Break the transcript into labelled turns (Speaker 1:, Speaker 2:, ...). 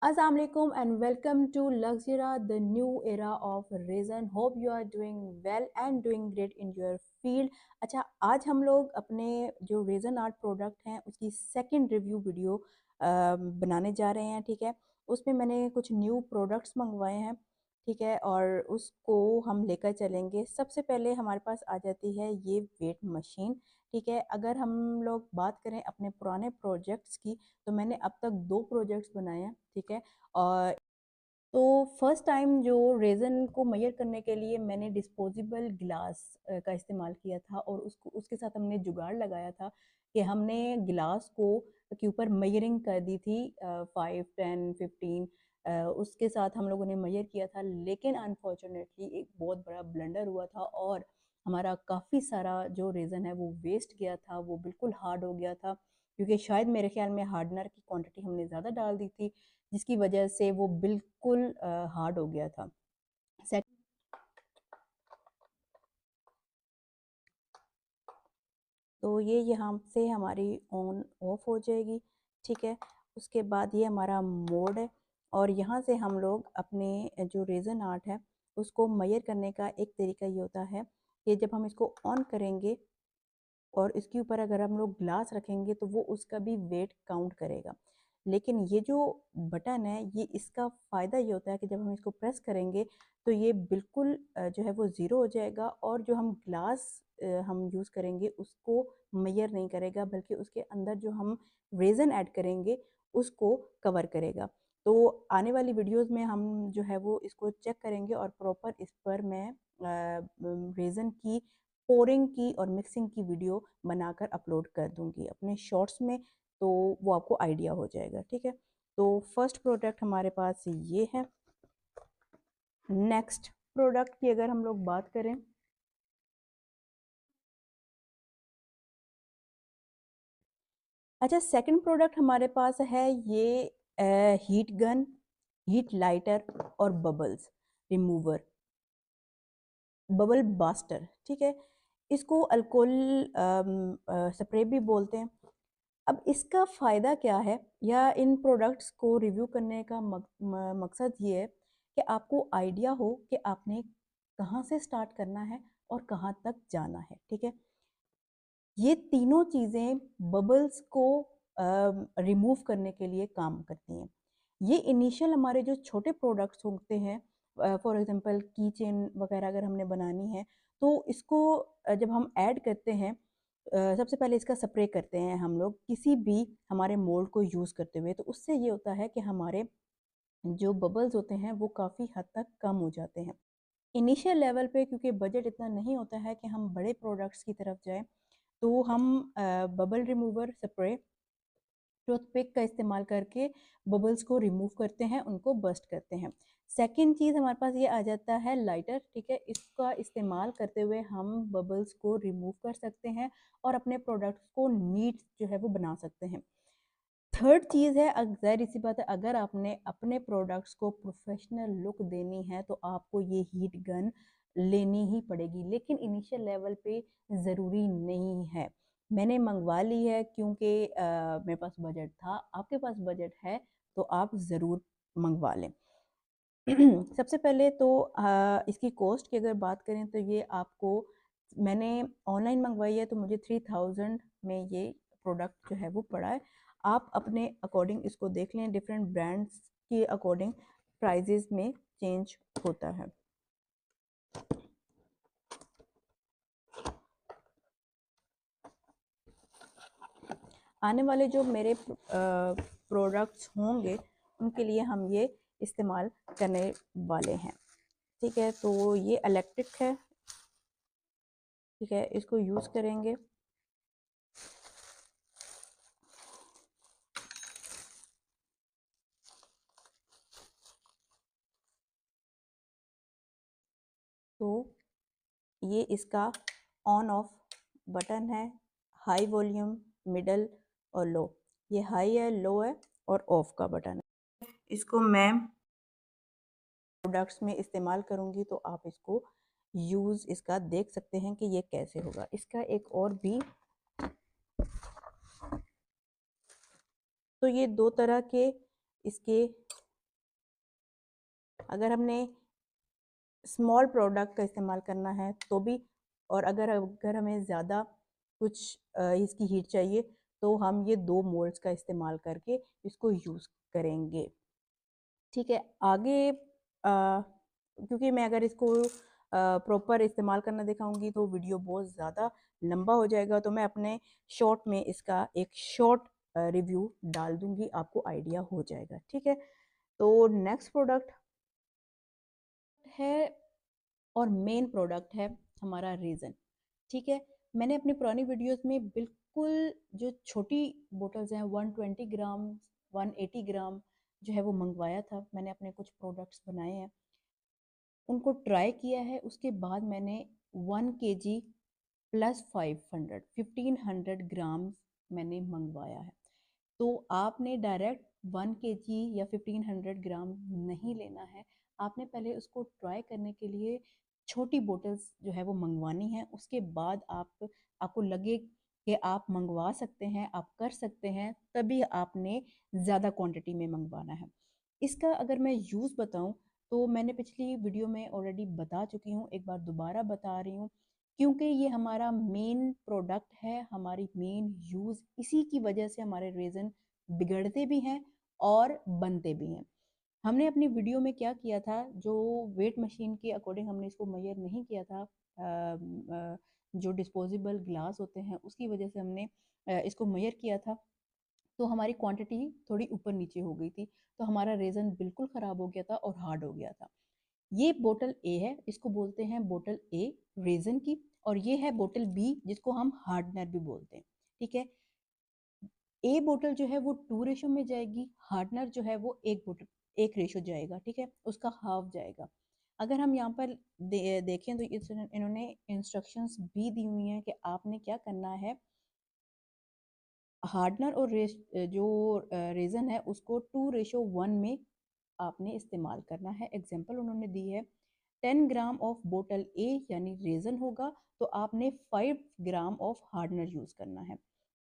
Speaker 1: Assalamu alaikum and welcome to Luxira, the new era of resin. Hope you are doing well and doing great in your field. अच्छा, आज हम लोग अपने जो raisin art product हैं उसकी second review video बनाने जा रहे हैं। ठीक है, उसमें मैंने कुछ न्यू प्रोडक्ट्स मंगवाए हैं। ठीक है, और उसको हम लेकर चलेंगे। सबसे पहले हमारे पास आ जाती है ये वेट मशीन। ठीक है, अगर हम लोग बात करें अपने पुराने प्रोजेक्ट्स की, तो मैंने अब तक 2 प्रोजेक्ट्स बनाए हैं। ठीक है, और तो फर्स्ट टाइम जो रेज़न को मेजर करने के लिए मैंने डिस्पोजेबल गिलास का इस्तेमाल किया था, और उसको उसके साथ हमने जुगाड़ लगाया था कि हमने गिलास को के ऊपर मेजरिंग कर दी थी 5 10 15। उसके साथ हम लोगों ने मेजर किया था, लेकिन अनफॉर्चुनेटली एक बहुत बड़ा ब्लंडर हुआ था और हमारा काफ़ी सारा जो रेज़न है वो वेस्ट गया था। वो बिल्कुल हार्ड हो गया था, क्योंकि शायद मेरे ख्याल में हार्डनर की क्वांटिटी हमने ज़्यादा डाल दी थी, जिसकी वजह से वो बिल्कुल हार्ड हो गया था। सेक तो ये यहाँ से हमारी ऑन ऑफ हो जाएगी। ठीक है, उसके बाद ये हमारा मोड है, और यहाँ से हम लोग अपने जो रेज़न आर्ट है उसको मेजर करने का एक तरीका ये होता है कि जब हम इसको ऑन करेंगे और इसके ऊपर अगर हम लोग ग्लास रखेंगे तो वो उसका भी वेट काउंट करेगा। लेकिन ये जो बटन है, ये इसका फ़ायदा ये होता है कि जब हम इसको प्रेस करेंगे तो ये बिल्कुल जो है वो ज़ीरो हो जाएगा, और जो हम ग्लास हम यूज़ करेंगे उसको मेजर नहीं करेगा, बल्कि उसके अंदर जो हम रेज़न ऐड करेंगे उसको कवर करेगा। तो आने वाली वीडियोस में हम जो है वो इसको चेक करेंगे, और प्रॉपर इस पर मैं रेज़न की पोरिंग की और मिक्सिंग की वीडियो बनाकर अपलोड कर दूंगी अपने शॉर्ट्स में, तो वो आपको आइडिया हो जाएगा। ठीक है, तो फर्स्ट प्रोडक्ट हमारे पास ये है। नेक्स्ट प्रोडक्ट की अगर हम लोग बात करें, अच्छा, सेकंड प्रोडक्ट हमारे पास है ये हीट गन, हीट लाइटर और बबल्स रिमूवर, बबल बास्टर। ठीक है, इसको अल्कोहल स्प्रे भी बोलते हैं। अब इसका फ़ायदा क्या है, या इन प्रोडक्ट्स को रिव्यू करने का मकसद ये है कि आपको आइडिया हो कि आपने कहाँ से स्टार्ट करना है और कहाँ तक जाना है। ठीक है, ये तीनों चीज़ें बबल्स को रिमूव करने के लिए काम करती हैं। ये इनिशियल हमारे जो छोटे प्रोडक्ट्स होते हैं, फॉर एग्जांपल की चेन वगैरह अगर हमने बनानी है, तो इसको जब हम ऐड करते हैं, सबसे पहले इसका स्प्रे करते हैं हम लोग किसी भी हमारे मोल्ड को यूज़ करते हुए, तो उससे ये होता है कि हमारे जो बबल्स होते हैं वो काफ़ी हद तक कम हो जाते हैं। इनिशियल लेवल पे क्योंकि बजट इतना नहीं होता है कि हम बड़े प्रोडक्ट्स की तरफ जाएँ, तो हम बबल रिमूवर स्प्रे टूथपिक का इस्तेमाल करके बबल्स को रिमूव करते हैं, उनको बस्ट करते हैं। सेकंड चीज़ हमारे पास ये आ जाता है लाइटर। ठीक है, इसका इस्तेमाल करते हुए हम बबल्स को रिमूव कर सकते हैं और अपने प्रोडक्ट्स को नीट जो है वो बना सकते हैं। थर्ड चीज़ है, ज़ाहिर सी बात है, अगर आपने अपने प्रोडक्ट्स को प्रोफेशनल लुक देनी है तो आपको ये हीट गन लेनी ही पड़ेगी, लेकिन इनिशियल लेवल पे ज़रूरी नहीं है। मैंने मंगवा ली है क्योंकि मेरे पास बजट था। आपके पास बजट है तो आप ज़रूर मंगवा लें। सबसे पहले तो इसकी कॉस्ट की अगर बात करें तो ये आपको, मैंने ऑनलाइन मंगवाई है तो मुझे 3000 में ये प्रोडक्ट जो है वो पड़ा है। आप अपने अकॉर्डिंग इसको देख लें, डिफरेंट ब्रांड्स के अकॉर्डिंग प्राइजेस में चेंज होता है। आने वाले जो मेरे प्रोडक्ट्स होंगे उनके लिए हम ये इस्तेमाल करने वाले हैं। ठीक है, तो ये इलेक्ट्रिक है। ठीक है, इसको यूज़ करेंगे। तो ये इसका ऑन ऑफ बटन है, हाई वॉल्यूम, मिडल और लो। ये हाई है, लो है और ऑफ का बटन है। इसको मैं प्रोडक्ट्स में इस्तेमाल करूँगी तो आप इसको यूज़ इसका देख सकते हैं कि ये कैसे होगा। इसका एक और भी, तो ये दो तरह के इसके अगर हमने स्मॉल प्रोडक्ट का इस्तेमाल करना है तो भी, और अगर अगर हमें ज़्यादा कुछ इसकी हीट चाहिए तो हम ये 2 मोल्ड्स का इस्तेमाल करके इसको यूज़ करेंगे। ठीक है, आगे क्योंकि मैं अगर इसको प्रॉपर इस्तेमाल करना दिखाऊंगी तो वीडियो बहुत ज़्यादा लंबा हो जाएगा, तो मैं अपने शॉर्ट में इसका एक शॉर्ट रिव्यू डाल दूंगी, आपको आइडिया हो जाएगा। ठीक है, तो नेक्स्ट प्रोडक्ट है और मेन प्रोडक्ट है हमारा रीज़न। ठीक है, मैंने अपनी पुरानी वीडियोस में बिल्कुल जो छोटी बोटल्स हैं 120 ग्राम 180 ग्राम जो है वो मंगवाया था। मैंने अपने कुछ प्रोडक्ट्स बनाए हैं, उनको ट्राई किया है, उसके बाद मैंने 1 kg प्लस 500 1500 ग्राम्स मैंने मंगवाया है। तो आपने डायरेक्ट 1 kg या 1500 ग्राम नहीं लेना है, आपने पहले उसको ट्राई करने के लिए छोटी बोटल्स जो है वो मंगवानी है। उसके बाद आपको लगे कि आप मंगवा सकते हैं, आप कर सकते हैं, तभी आपने ज़्यादा क्वांटिटी में मंगवाना है। इसका अगर मैं यूज़ बताऊं तो मैंने पिछली वीडियो में ऑलरेडी बता चुकी हूँ, एक बार दोबारा बता रही हूँ, क्योंकि ये हमारा मेन प्रोडक्ट है, हमारी मेन यूज़, इसी की वजह से हमारे रेज़न बिगड़ते भी हैं और बनते भी हैं। हमने अपनी वीडियो में क्या किया था, जो वेट मशीन के अकॉर्डिंग हमने इसको मेजर नहीं किया था, जो डिस्पोजेबल ग्लास होते हैं उसकी वजह से हमने इसको मेजर किया था, तो हमारी क्वांटिटी थोड़ी ऊपर नीचे हो गई थी, तो हमारा रेज़न बिल्कुल ख़राब हो गया था और हार्ड हो गया था। ये बोतल ए है, इसको बोलते हैं बोतल ए रेज़न की, और ये है बोतल बी जिसको हम हार्डनर भी बोलते हैं। ठीक है, ए बोतल जो है वो 2 रेशो में जाएगी, हार्डनर जो है वो एक बोतल 1 रेशो जाएगा। ठीक है, उसका हाफ जाएगा। अगर हम यहाँ पर देखें तो इन्होंने इंस्ट्रक्शंस भी दी हुई हैं कि आपने क्या करना है, हार्डनर और जो रेज़न है उसको 2:1 में आपने इस्तेमाल करना है। एग्जाम्पल उन्होंने दी है 10 ग्राम ऑफ बोतल ए यानी रेज़न होगा, तो आपने 5 ग्राम ऑफ हार्डनर यूज़ करना है।